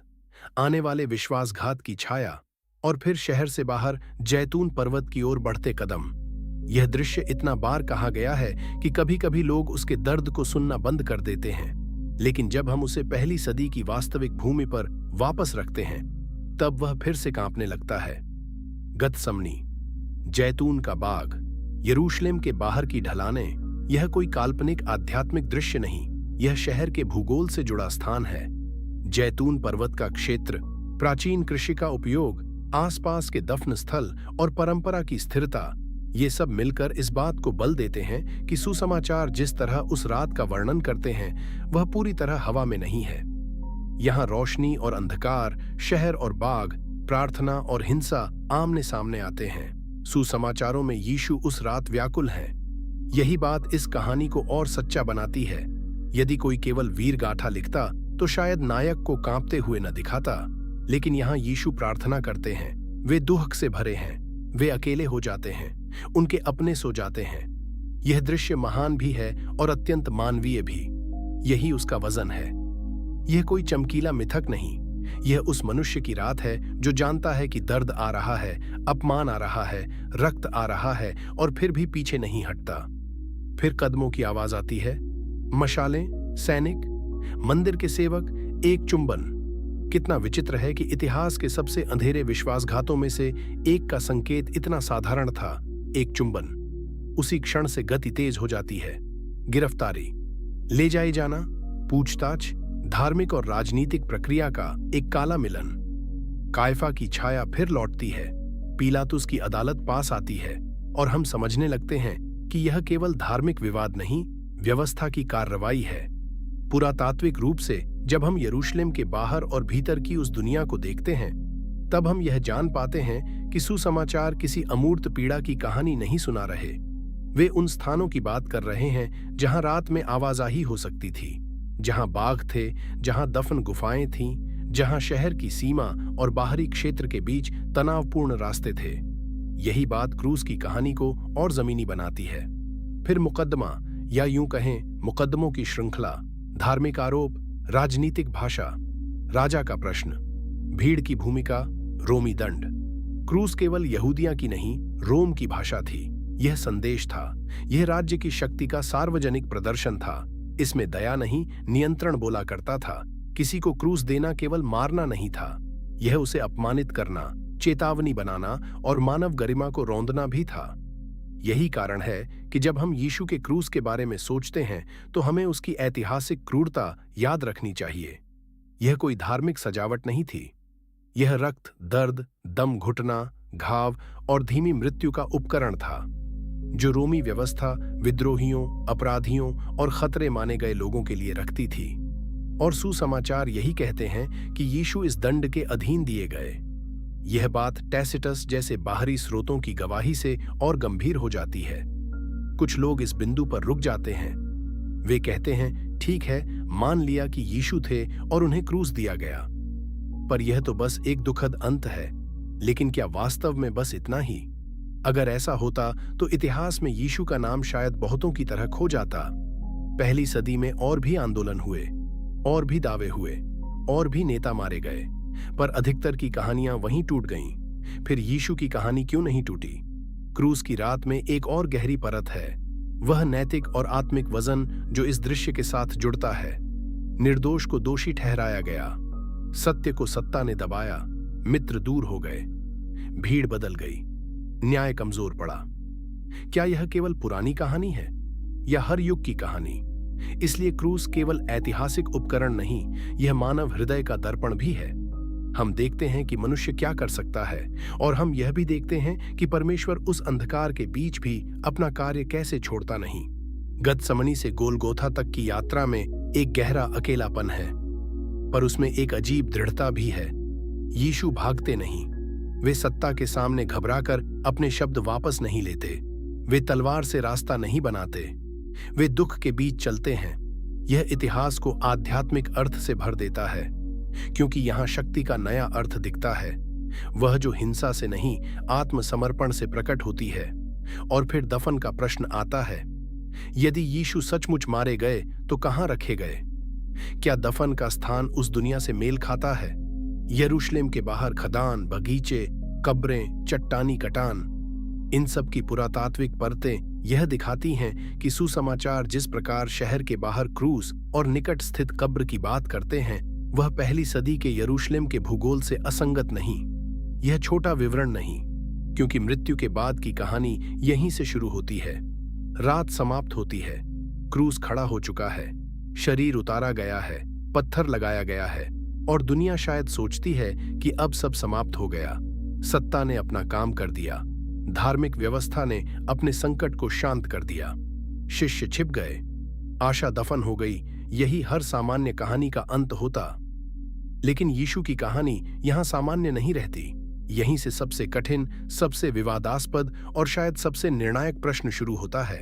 आने वाले विश्वासघात की छाया और फिर शहर से बाहर जैतून पर्वत की ओर बढ़ते कदम। यह दृश्य इतना बार कहा गया है कि कभी-कभी लोग उसके दर्द को सुनना बंद कर देते हैं। लेकिन जब हम उसे पहली सदी की वास्तविक भूमि पर वापस रखते हैं, तब वह फिर से कांपने लगता है। गतसमनी, जैतून का बाग, यरूशलेम के बाहर की ढलानें। यह कोई काल्पनिक आध्यात्मिक दृश्य नहीं, यह शहर के भूगोल से जुड़ा स्थान है। जैतून पर्वत का क्षेत्र, प्राचीन कृषि का उपयोग, आसपास के दफन स्थल और परंपरा की स्थिरता, ये सब मिलकर इस बात को बल देते हैं कि सुसमाचार जिस तरह उस रात का वर्णन करते हैं वह पूरी तरह हवा में नहीं है। यहाँ रोशनी और अंधकार, शहर और बाग, प्रार्थना और हिंसा आमने सामने आते हैं। सुसमाचारों में यीशु उस रात व्याकुल हैं। यही बात इस कहानी को और सच्चा बनाती है। यदि कोई केवल वीर गाथा लिखता तो शायद नायक को कांपते हुए न दिखाता, लेकिन यहाँ यीशु प्रार्थना करते हैं। वे दुख से भरे हैं, वे अकेले हो जाते हैं, उनके अपने सो जाते हैं। यह दृश्य महान भी है और अत्यंत मानवीय भी। यही उसका वजन है। यह कोई चमकीला मिथक नहीं, यह उस मनुष्य की रात है जो जानता है कि दर्द आ रहा है, अपमान आ रहा है, रक्त आ रहा है और फिर भी पीछे नहीं हटता। फिर कदमों की आवाज आती है, मशालें, सैनिक, मंदिर के सेवक, एक चुंबन। कितना विचित्र है कि इतिहास के सबसे अंधेरे विश्वासघातों में से एक का संकेत इतना साधारण था, एक चुंबन। उसी क्षण से गति तेज हो जाती है। गिरफ्तारी, ले जाए जाना, पूछताछ, धार्मिक और राजनीतिक प्रक्रिया का एक काला मिलन। कायफा की छाया फिर लौटती है, पिलातुस की अदालत पास आती है और हम समझने लगते हैं कि यह केवल धार्मिक विवाद नहीं, व्यवस्था की कार्रवाई है। पुरातात्विक रूप से जब हम यरूशलेम के बाहर और भीतर की उस दुनिया को देखते हैं, तब हम यह जान पाते हैं कि सुसमाचार किसी अमूर्त पीड़ा की कहानी नहीं सुना रहे। वे उन स्थानों की बात कर रहे हैं जहां रात में आवाजाही हो सकती थी, जहां बाग थे, जहां दफन गुफाएं थीं, जहां शहर की सीमा और बाहरी क्षेत्र के बीच तनावपूर्ण रास्ते थे। यही बात क्रूस की कहानी को और जमीनी बनाती है। फिर मुकदमा, या यूं कहें मुकदमों की श्रृंखला, धार्मिक आरोप, राजनीतिक भाषा, राजा का प्रश्न, भीड़ की भूमिका, रोमी दंड। क्रूस केवल यहूदिया की नहीं, रोम की भाषा थी। यह संदेश था, यह राज्य की शक्ति का सार्वजनिक प्रदर्शन था। इसमें दया नहीं, नियंत्रण बोला करता था। किसी को क्रूस देना केवल मारना नहीं था, यह उसे अपमानित करना, चेतावनी बनाना और मानव गरिमा को रौंदना भी था। यही कारण है कि जब हम यीशु के क्रूस के बारे में सोचते हैं तो हमें उसकी ऐतिहासिक क्रूरता याद रखनी चाहिए। यह कोई धार्मिक सजावट नहीं थी। यह रक्त, दर्द, दम घुटना, घाव और धीमी मृत्यु का उपकरण था, जो रोमी व्यवस्था विद्रोहियों, अपराधियों और खतरे माने गए लोगों के लिए रखती थी। और सुसमाचार यही कहते हैं कि यीशु इस दंड के अधीन दिए गए। यह बात टैसिटस जैसे बाहरी स्रोतों की गवाही से और गंभीर हो जाती है। कुछ लोग इस बिंदु पर रुक जाते हैं। वे कहते हैं, ठीक है, मान लिया कि यीशु थे और उन्हें क्रूस दिया गया, पर यह तो बस एक दुखद अंत है। लेकिन क्या वास्तव में बस इतना ही? अगर ऐसा होता तो इतिहास में यीशु का नाम शायद बहुतों की तरह खो जाता। पहली सदी में और भी आंदोलन हुए, और भी दावे हुए, और भी नेता मारे गए, पर अधिकतर की कहानियां वहीं टूट गईं। फिर यीशु की कहानी क्यों नहीं टूटी? क्रूस की रात में एक और गहरी परत है, वह नैतिक और आत्मिक वजन जो इस दृश्य के साथ जुड़ता है। निर्दोष को दोषी ठहराया गया, सत्य को सत्ता ने दबाया, मित्र दूर हो गए, भीड़ बदल गई, न्याय कमजोर पड़ा। क्या यह केवल पुरानी कहानी है या हर युग की कहानी? इसलिए क्रूस केवल ऐतिहासिक उपकरण नहीं, यह मानव हृदय का दर्पण भी है। हम देखते हैं कि मनुष्य क्या कर सकता है, और हम यह भी देखते हैं कि परमेश्वर उस अंधकार के बीच भी अपना कार्य कैसे छोड़ता नहीं। गतसमनी से गोलगोथा तक की यात्रा में एक गहरा अकेलापन है, पर उसमें एक अजीब दृढ़ता भी है। यीशु भागते नहीं, वे सत्ता के सामने घबराकर अपने शब्द वापस नहीं लेते, वे तलवार से रास्ता नहीं बनाते, वे दुख के बीच चलते हैं। यह इतिहास को आध्यात्मिक अर्थ से भर देता है, क्योंकि यहाँ शक्ति का नया अर्थ दिखता है, वह जो हिंसा से नहीं, आत्मसमर्पण से प्रकट होती है। और फिर दफन का प्रश्न आता है। यदि यीशु सचमुच मारे गए तो कहाँ रखे गए? क्या दफन का स्थान उस दुनिया से मेल खाता है? यरूशलेम के बाहर खदान, बगीचे, कब्रें, चट्टानी कटान, इन सब की पुरातात्विक परतें यह दिखाती हैं कि सुसमाचार जिस प्रकार शहर के बाहर क्रूस और निकट स्थित कब्र की बात करते हैं, वह पहली सदी के यरूशलेम के भूगोल से असंगत नहीं। यह छोटा विवरण नहीं, क्योंकि मृत्यु के बाद की कहानी यहीं से शुरू होती है। रात समाप्त होती है, क्रूस खड़ा हो चुका है, शरीर उतारा गया है, पत्थर लगाया गया है, और दुनिया शायद सोचती है कि अब सब समाप्त हो गया। सत्ता ने अपना काम कर दिया, धार्मिक व्यवस्था ने अपने संकट को शांत कर दिया, शिष्य छिप गए, आशा दफन हो गई। यही हर सामान्य कहानी का अंत होता। लेकिन यीशु की कहानी यहां सामान्य नहीं रहती। यहीं से सबसे कठिन, सबसे विवादास्पद और शायद सबसे निर्णायक प्रश्न शुरू होता है।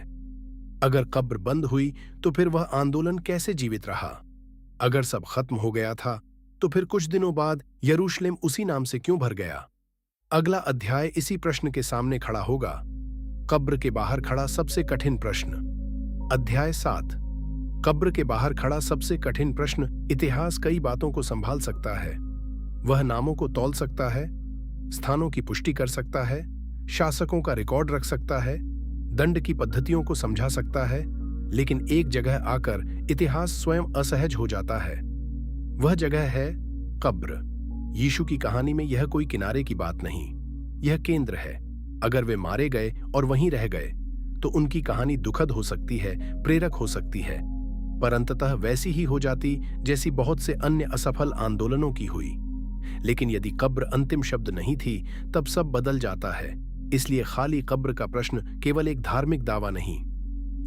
अगर कब्र बंद हुई तो फिर वह आंदोलन कैसे जीवित रहा? अगर सब खत्म हो गया था तो फिर कुछ दिनों बाद यरूशलेम उसी नाम से क्यों भर गया? अगला अध्याय इसी प्रश्न के सामने खड़ा होगा। कब्र के बाहर खड़ा सबसे कठिन प्रश्न। अध्याय 7। कब्र के बाहर खड़ा सबसे कठिन प्रश्न। इतिहास कई बातों को संभाल सकता है। वह नामों को तौल सकता है, स्थानों की पुष्टि कर सकता है, शासकों का रिकॉर्ड रख सकता है, दंड की पद्धतियों को समझा सकता है, लेकिन एक जगह आकर इतिहास स्वयं असहज हो जाता है। वह जगह है कब्र। यीशु की कहानी में यह कोई किनारे की बात नहीं, यह केंद्र है। अगर वे मारे गए और वहीं रह गए तो उनकी कहानी दुखद हो सकती है, प्रेरक हो सकती है, पर अंततः वैसी ही हो जाती जैसी बहुत से अन्य असफल आंदोलनों की हुई। लेकिन यदि कब्र अंतिम शब्द नहीं थी, तब सब बदल जाता है। इसलिए खाली कब्र का प्रश्न केवल एक धार्मिक दावा नहीं,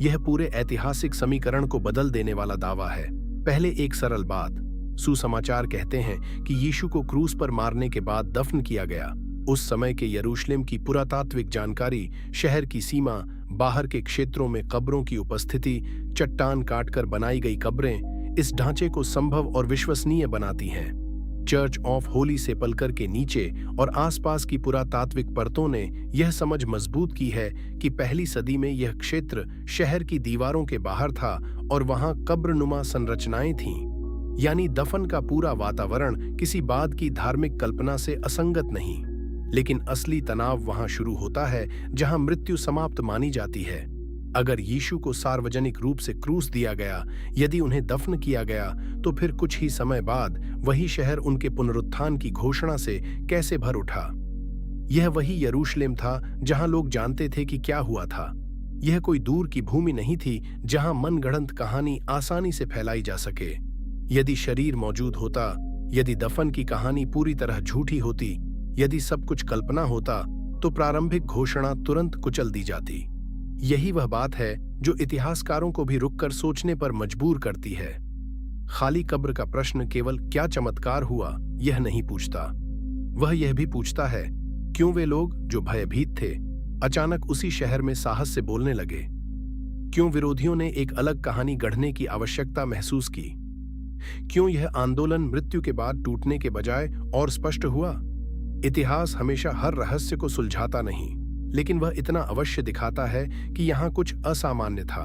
यह पूरे ऐतिहासिक समीकरण को बदल देने वाला दावा है। पहले एक सरल बात, सुसमाचार कहते हैं कि यीशु को क्रूस पर मारने के बाद दफन किया गया। उस समय के यरूशलेम की पुरातात्विक जानकारी, शहर की सीमा, बाहर के क्षेत्रों में कब्रों की उपस्थिति, चट्टान काटकर बनाई गई कब्रें इस ढांचे को संभव और विश्वसनीय बनाती हैं। चर्च ऑफ होली सेपल्कर के नीचे और आसपास की पुरातात्विक परतों ने यह समझ मजबूत की है कि पहली सदी में यह क्षेत्र शहर की दीवारों के बाहर था और वहां कब्रनुमा संरचनाएं थीं। यानी दफन का पूरा वातावरण किसी बाद की धार्मिक कल्पना से असंगत नहीं। लेकिन असली तनाव वहां शुरू होता है जहां मृत्यु समाप्त मानी जाती है। अगर यीशु को सार्वजनिक रूप से क्रूस दिया गया, यदि उन्हें दफन किया गया, तो फिर कुछ ही समय बाद वही शहर उनके पुनरुत्थान की घोषणा से कैसे भर उठा। यह वही यरूशलेम था जहां लोग जानते थे कि क्या हुआ था। यह कोई दूर की भूमि नहीं थी जहां मनगढ़ंत कहानी आसानी से फैलाई जा सके। यदि शरीर मौजूद होता, यदि दफन की कहानी पूरी तरह झूठी होती, यदि सब कुछ कल्पना होता, तो प्रारंभिक घोषणा तुरंत कुचल दी जाती। यही वह बात है जो इतिहासकारों को भी रुककर सोचने पर मजबूर करती है। खाली कब्र का प्रश्न केवल क्या चमत्कार हुआ यह नहीं पूछता, वह यह भी पूछता है क्यों वे लोग जो भयभीत थे अचानक उसी शहर में साहस से बोलने लगे। क्यों विरोधियों ने एक अलग कहानी गढ़ने की आवश्यकता महसूस की। क्यों यह आंदोलन मृत्यु के बाद टूटने के बजाय और स्पष्ट हुआ। इतिहास हमेशा हर रहस्य को सुलझाता नहीं, लेकिन वह इतना अवश्य दिखाता है कि यहाँ कुछ असामान्य था।